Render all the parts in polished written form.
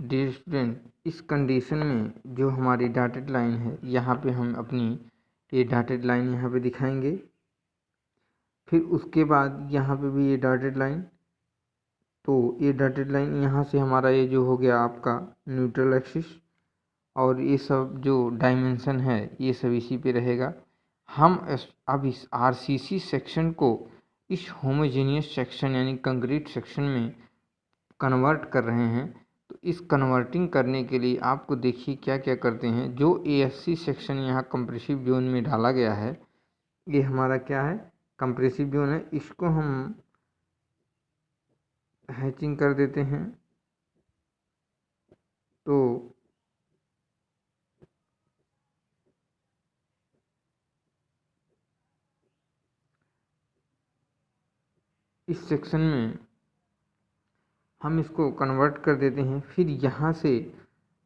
Dear student, इस condition में जो हमारी डॉटेड लाइन है, यहाँ पे हम अपनी ये डॉटेड लाइन यहाँ पे दिखाएंगे। फिर उसके बाद यहाँ पे भी ये डॉटेड लाइन, तो ये डॉटेड लाइन यहाँ से हमारा ये जो हो गया आपका न्यूट्रल एक्सिस, और ये सब जो डायमेंशन है ये सब इसी पे रहेगा। हम अब इस आरसीसी सेक्शन को इस होमोजेनियस सेक्शन यानी कंक्रीट सेक्शन में कन्वर्ट कर रहे हैं। तो इस कन्वर्टिंग करने के लिए आपको देखिए क्या क्या करते हैं। जो एएससी सेक्शन यहाँ कंप्रेसिव जोन में डाला गया है, ये हमारा क्या है, कंप्रेसिव जोन है। इसको हम हैचिंग कर देते हैं। तो इस सेक्शन में हम इसको कन्वर्ट कर देते हैं। फिर यहाँ से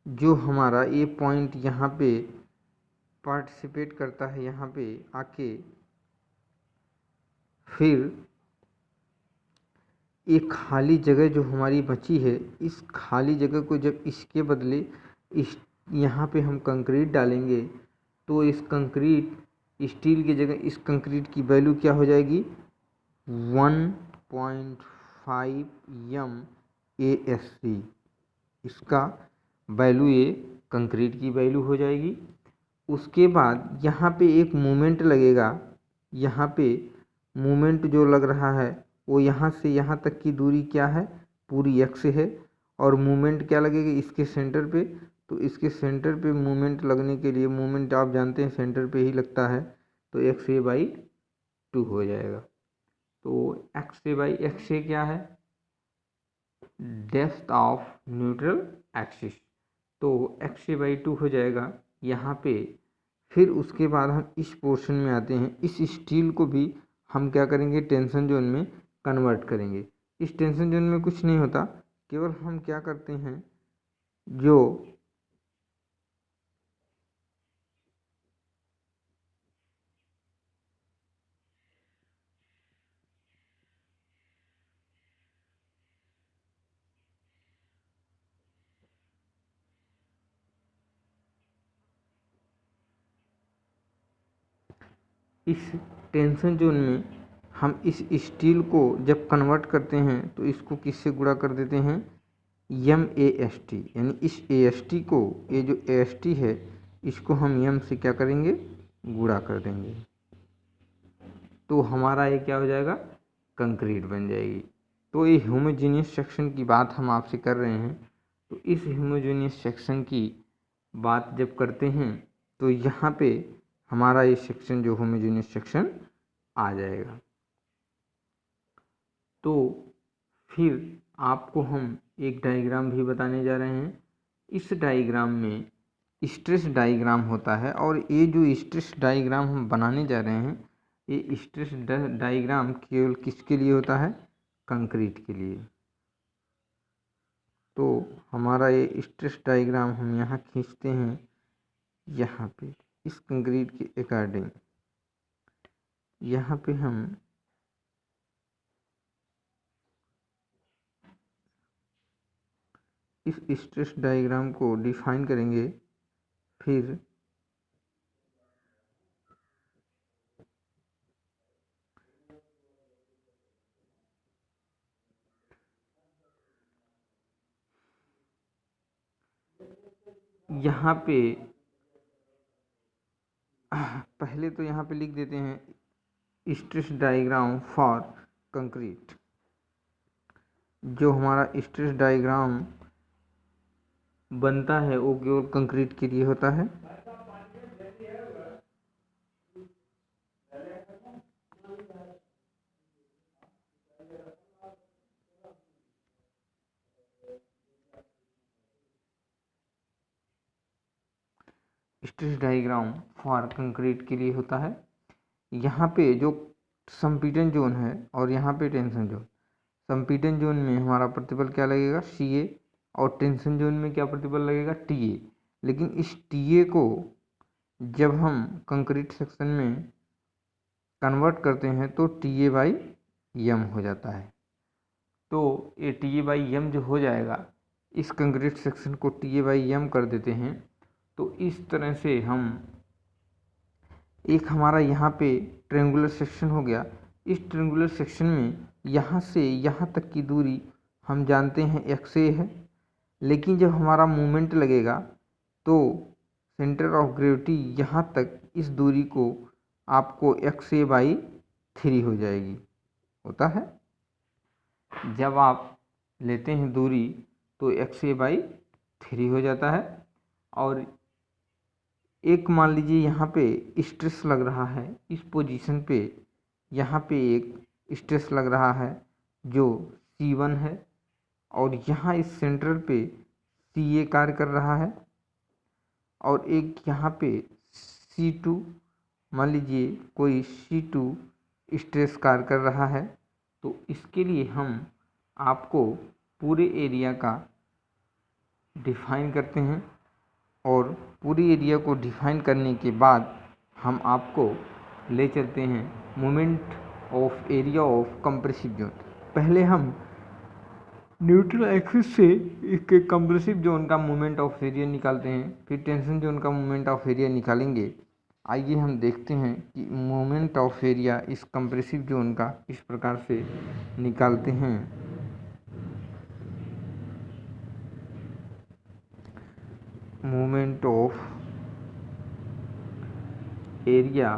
जो हमारा ये पॉइंट यहाँ पे पार्टिसिपेट करता है, यहाँ पे आके फिर एक खाली जगह जो हमारी बची है, इस खाली जगह को जब इसके बदले इस यहाँ पे हम कंक्रीट डालेंगे, तो इस कंक्रीट स्टील की जगह इस कंक्रीट की वैल्यू क्या हो जाएगी, 1.5 MASC। इसका वैल्यू ये कंक्रीट की वैल्यू हो जाएगी। उसके बाद यहाँ पे एक मोमेंट लगेगा। यहाँ पे मोमेंट जो लग रहा है वो यहाँ से यहाँ तक की दूरी क्या है, पूरी x है। और मोमेंट क्या लगेगा इसके सेंटर पे, तो इसके सेंटर पे मोमेंट लगने के लिए, मोमेंट आप जानते हैं सेंटर पे ही लगता है, तो XA/2 हो जाएगा। तो XA/XA क्या है, डेप्थ ऑफ न्यूट्रल एक्सिस, तो XA/2 हो जाएगा यहाँ पे। फिर उसके बाद हम इस पोर्शन में आते हैं। इस स्टील को भी हम क्या करेंगे, टेंशन जोन में कन्वर्ट करेंगे। इस टेंशन जोन में कुछ नहीं होता, केवल हम क्या करते हैं, जो इस टेंशन जोन में हम इस स्टील को जब कन्वर्ट करते हैं तो इसको किससे गुणा कर देते हैं, MAST, यानी इस AST को, ये जो AST है इसको हम M से क्या करेंगे, गुणा कर देंगे। तो हमारा ये क्या हो जाएगा, कंक्रीट बन जाएगी। तो ये होमोजेनियस सेक्शन की बात हम आपसे कर रहे हैं। तो इस होमोजेनियस सेक्शन की बात जब करते हैं तो यहाँ पे हमारा ये सेक्शन जो होमोजेनियस सेक्शन आ जाएगा। तो फिर आपको हम एक डायग्राम भी बताने जा रहे हैं। इस डायग्राम में स्ट्रेस डायग्राम होता है, और ये जो स्ट्रेस डायग्राम हम बनाने जा रहे हैं, ये स्ट्रेस डायग्राम केवल किसके लिए होता है, कंक्रीट के लिए। तो हमारा ये स्ट्रेस डायग्राम हम यहाँ खींचते हैं, यहाँ पे इस कंक्रीट के अकॉर्डिंग यहाँ पे हम इस स्ट्रेस डायग्राम को डिफाइन करेंगे। फिर यहाँ पे पहले तो यहाँ पे लिख देते हैं स्ट्रेस डायग्राम फॉर कंक्रीट। जो हमारा स्ट्रेस डायग्राम बनता है वो केवल कंक्रीट के लिए होता है। स्ट्रेस डायग्राम फॉर कंक्रीट के लिए होता है। यहाँ पे जो संपीड़न जोन है और यहाँ पे टेंशन जोन, संपीड़न जोन में हमारा प्रतिबल क्या लगेगा, CA, और टेंशन जोन में क्या प्रतिबल लगेगा, TA। लेकिन इस TA को जब हम कंक्रीट सेक्शन में कन्वर्ट करते हैं तो TA/M हो जाता है। तो ये TA/M जो हो जाएगा, इस कंक्रीट सेक्शन को TA/m कर देते हैं, तो इस तरह से हम एक हमारा यहाँ पे ट्रेंगुलर सेक्शन हो गया। इस ट्रेंगुलर सेक्शन में यहाँ से यहाँ तक की दूरी हम जानते हैं XA है, लेकिन जब हमारा मूवमेंट लगेगा तो सेंटर ऑफ ग्रेविटी यहाँ तक इस दूरी को आपको XA/3 हो जाएगी। होता है जब आप लेते हैं दूरी तो XA/3 हो जाता है। और एक मान लीजिए यहाँ पे स्ट्रेस लग रहा है, इस पोजीशन पे यहाँ पे एक स्ट्रेस लग रहा है जो C1 है, और यहाँ इस सेंटर पे CA कार्य कर रहा है, और एक यहाँ पे C2, मान लीजिए कोई C2 स्ट्रेस कार्य कर रहा है। तो इसके लिए हम आपको पूरे एरिया का डिफाइन करते हैं, और पूरी एरिया को डिफाइन करने के बाद हम आपको ले चलते हैं moment of area of compressive zone. पहले हम न्यूट्रल एक्सिस से इसके कंप्रेसिव जोन का मोमेंट ऑफ एरिया निकालते हैं, फिर टेंशन जोन का मोमेंट ऑफ एरिया निकालेंगे। आइए हम देखते हैं कि मोमेंट ऑफ एरिया इस कंप्रेसिव जोन का इस प्रकार से निकालते हैं। Moment of area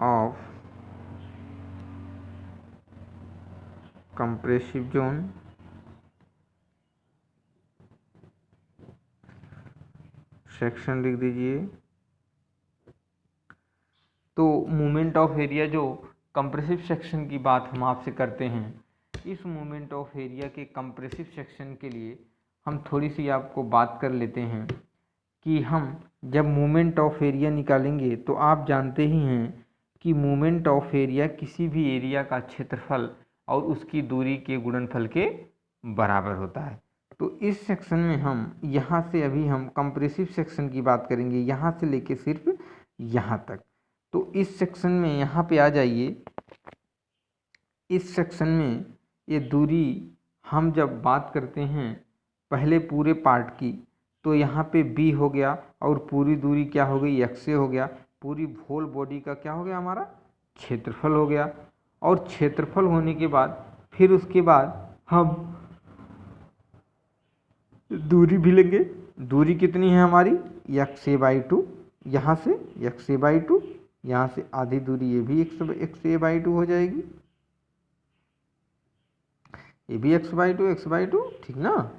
of compressive zone section लिख दीजिए। तो मोमेंट ऑफ एरिया जो कंप्रेसिव सेक्शन की बात हम आपसे करते हैं, इस मोमेंट ऑफ एरिया के कंप्रेसिव सेक्शन के लिए हम थोड़ी सी आपको बात कर लेते हैं कि हम जब मोमेंट ऑफ एरिया निकालेंगे तो आप जानते ही हैं कि मोमेंट ऑफ एरिया किसी भी एरिया का क्षेत्रफल और उसकी दूरी के गुणनफल के बराबर होता है। तो इस सेक्शन में हम यहाँ से अभी हम कंप्रेसिव सेक्शन की बात करेंगे, यहाँ से लेके सिर्फ यहाँ तक। तो इस सेक्शन में यहाँ पे आ जाइए। इस सेक्शन में ये दूरी हम जब बात करते हैं पहले पूरे पार्ट की, तो यहाँ पे B हो गया, और पूरी दूरी क्या हो गई XA हो गया। पूरी होल बॉडी का क्या हो गया हमारा क्षेत्रफल हो गया। और क्षेत्रफल होने के बाद फिर उसके बाद हम दूरी भी लेंगे। दूरी कितनी है हमारी XA/2, यहाँ से XA/2, यहाँ से आधी दूरी ये भी XA/2 हो जाएगी, ये भी x/2 ठीक ना।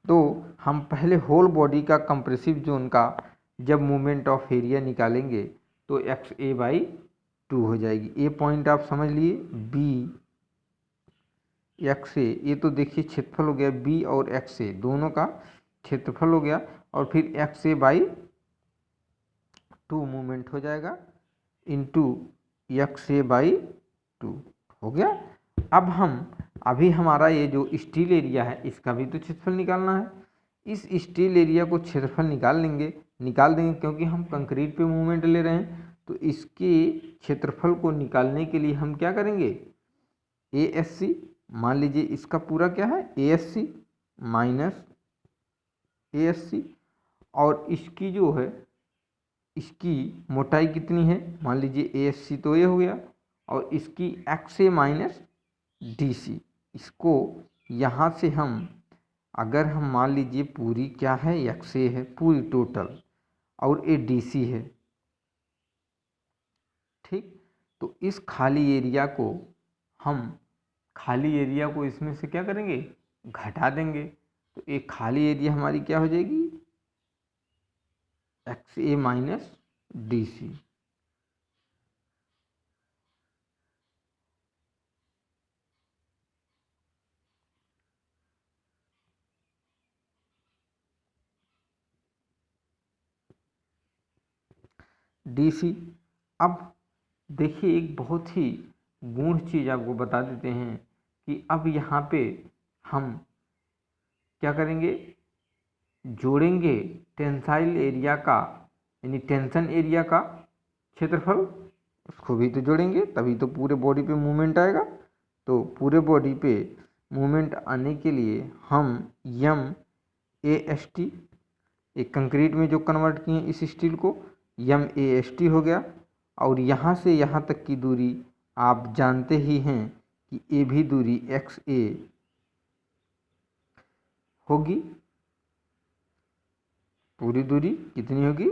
तो हम पहले होल बॉडी का कंप्रेसिव जोन का जब मोमेंट ऑफ एरिया निकालेंगे तो XA/2 हो जाएगी। ये पॉइंट आप समझ लिए। B XA, ये तो देखिए क्षेत्रफल हो गया, B और XA दोनों का क्षेत्रफल हो गया, और फिर XA/2 मूवमेंट हो जाएगा इंटू XA/2 हो गया। अब हम अभी हमारा ये जो स्टील एरिया है इसका भी तो क्षेत्रफल निकालना है। इस स्टील एरिया को क्षेत्रफल निकाल देंगे क्योंकि हम कंक्रीट पे मूवमेंट ले रहे हैं। तो इसके क्षेत्रफल को निकालने के लिए हम क्या करेंगे, ASC, मान लीजिए इसका पूरा क्या है ASC माइनस ASC, और इसकी जो है इसकी मोटाई कितनी है, मान लीजिए ASC तो ये हो गया, और इसकी XA माइनस DC। इसको यहाँ से हम अगर हम मान लीजिए पूरी क्या है XA है पूरी टोटल, और ये DC है, ठीक। तो इस खाली एरिया को इसमें से क्या करेंगे, घटा देंगे। तो एक खाली एरिया हमारी क्या हो जाएगी XA माइनस DC। DC। अब देखिए एक बहुत ही गूढ़ चीज़ आपको बता देते हैं कि अब यहाँ पे हम क्या करेंगे, जोड़ेंगे टेंसाइल एरिया का यानी टेंशन एरिया का क्षेत्रफल, उसको भी तो जोड़ेंगे, तभी तो पूरे बॉडी पे मूवमेंट आएगा। तो पूरे बॉडी पे मूवमेंट आने के लिए हम यम ए एस टी, एक कंक्रीट में जो कन्वर्ट किए इस स्टील को, यम ए एस टी हो गया। और यहाँ से यहाँ तक की दूरी आप जानते ही हैं कि ए भी दूरी एक्स ए होगी। पूरी दूरी कितनी होगी?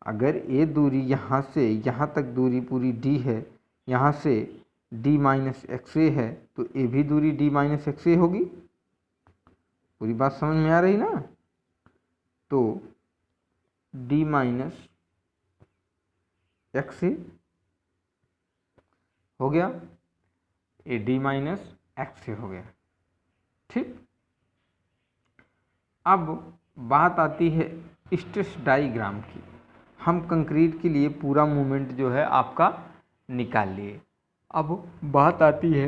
अगर ए दूरी यहाँ से यहाँ तक दूरी पूरी डी है, यहाँ से डी माइनस एक्स ए है, तो ए भी दूरी डी माइनस एक्स ए होगी। पूरी बात समझ में आ रही ना? तो डी माइनस एक्स ए हो गया, ए डी माइनस एक्स ए हो गया। ठीक, अब बात आती है स्ट्रेस डायग्राम की। हम कंक्रीट के लिए पूरा मूवमेंट जो है आपका निकाल लिए। अब बात आती है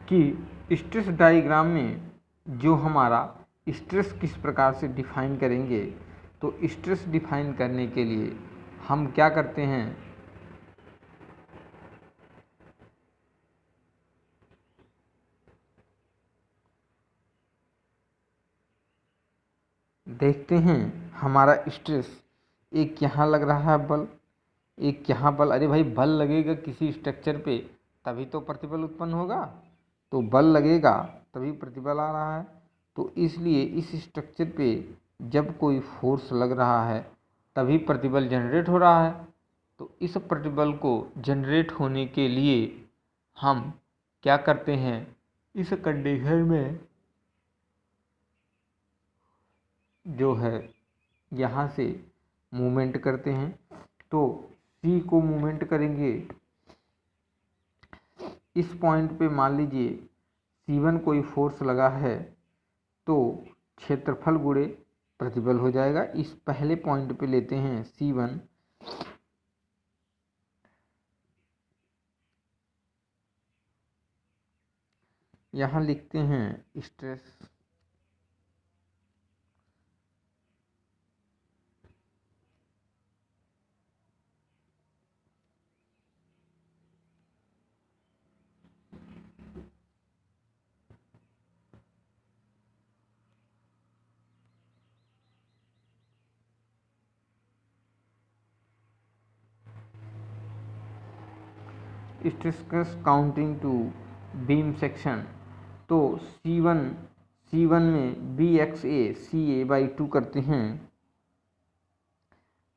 कि स्ट्रेस डायग्राम में जो हमारा स्ट्रेस किस प्रकार से डिफाइन करेंगे। तो स्ट्रेस डिफाइन करने के लिए हम क्या करते हैं, देखते हैं हमारा स्ट्रेस, एक यहाँ लग रहा है बल, एक यहाँ बल। अरे भाई, बल लगेगा किसी स्ट्रक्चर पे तभी तो प्रतिबल उत्पन्न होगा, तो बल लगेगा तभी प्रतिबल आ रहा है। तो इसलिए इस स्ट्रक्चर पे जब कोई फोर्स लग रहा है तभी प्रतिबल जनरेट हो रहा है। तो इस प्रतिबल को जनरेट होने के लिए हम क्या करते हैं, इस कंडीशन में जो है यहाँ से मूवमेंट करते हैं। तो सी को मूवमेंट करेंगे इस पॉइंट पे, मान लीजिए C1 कोई फोर्स लगा है तो क्षेत्रफल गुणे प्रतिबल हो जाएगा। इस पहले पॉइंट पे लेते हैं C1, यहाँ लिखते हैं stress stress counting to beam section. तो C1 में b x a c a by 2 करते हैं।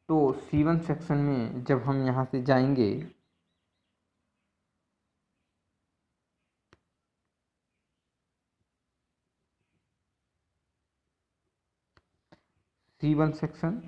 तो C1 सेक्शन में जब हम यहाँ से जाएंगे C1 सेक्शन